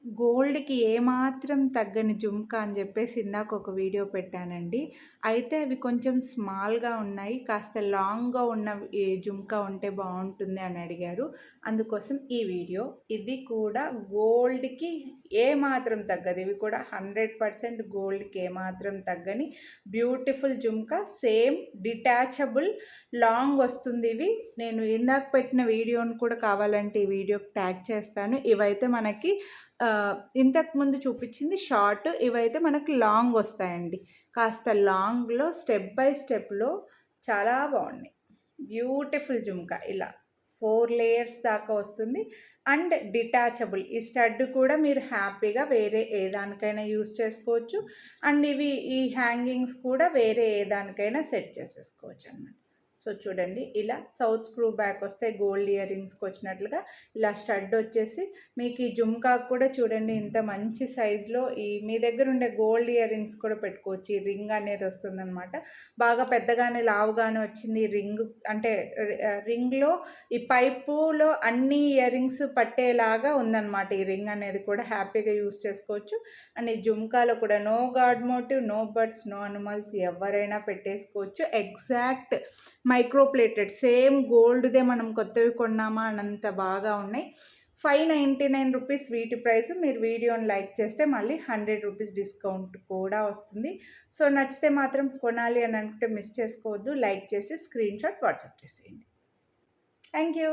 గోల్డ్‌కి ఏమాత్రం తగ్గని జుంకా అని జెప్పేసి ఇందాక ఒక వీడియో పెట్టానండి. అయితే అవి కొంచెం స్మాల్‌గా ఉన్నాయి. కాస్త లాంగ్‌గా ఉన్న ఈ జుంకా ఉంటే బావుంటుంది అని అడిగారు. అందుకోసం ఈ వీడియో. ఇది కూడా గోల్డ్‌కి ఏమాత్రం తగ్గదు. ఇవి కూడా 100% గోల్డ్‌కి ఏమాత్రం తగ్గని బ్యూటిఫుల్ జుంకా. సేమ్ డిటాచబుల్ లాంగ్ వస్తుంది ఇవి. నేను ఇందాక పెట్టిన వీడియోని కూడా కావాలంటే ఈ వీడియోకి ట్యాగ్ చేస్తాను. ఇవైతే మనకి ఇంతకుముందు చూపించింది షార్ట్. ఇవైతే మనకి లాంగ్ వస్తాయండి. కాస్త లాంగ్‌లో స్టెప్ బై స్టెప్‌లో చాలా బాగున్నాయి. బ్యూటిఫుల్ జుంకా ఇలా 4 లేయర్స్ దాకా వస్తుంది. And detachable. ఈ స్టడ్ కూడా మీరు హ్యాపీగా వేరే ఏ దానికైనా యూజ్ చేసుకోవచ్చు. అండ్ ఇవి ఈ హ్యాంగింగ్స్ కూడా వేరే ఏ దానికైనా సెట్ చేసేసుకోవచ్చు అన్నమాట. సో చూడండి ఇలా సౌత్ స్క్రూ బ్యాక్ వస్తే గోల్డ్ ఇయర్ రింగ్స్కి వచ్చినట్లుగా ఇలా స్టడ్ వచ్చేసి మీకు ఈ జుమ్కాకు కూడా చూడండి ఇంత మంచి సైజులో ఈ మీ దగ్గర ఉండే గోల్డ్ ఇయర్ రింగ్స్ కూడా పెట్టుకోవచ్చు. ఈ రింగ్ అనేది వస్తుందన్నమాట. బాగా పెద్దగానే లావుగానే వచ్చింది ఈ రింగ్. అంటే రింగ్లో ఈ పైపులో అన్ని ఇయర్ రింగ్స్ పట్టేలాగా ఉందన్నమాట. ఈ రింగ్ అనేది కూడా హ్యాపీగా యూస్ చేసుకోవచ్చు. అండ్ ఈ జుమ్కాలో కూడా no god motive, no birds, no animals, ఎవరైనా పెట్టేసుకోవచ్చు. ఎగ్జాక్ట్ మైక్రో ప్లేటెడ్ సేమ్ గోల్డ్దే మనం కొత్తవి కొన్నామా అనంత బాగా ఉన్నాయి. 599 రూపీస్ వీటి ప్రైస్. మీరు వీడియోని లైక్ చేస్తే మళ్ళీ 100 రూపీస్ డిస్కౌంట్ కూడా వస్తుంది. సో నచ్చితే మాత్రం కొనాలి అని అనుకుంటే మిస్ చేసుకోవద్దు. లైక్ చేసి స్క్రీన్ షాట్ వాట్సాప్ చేసేయండి. Thank you.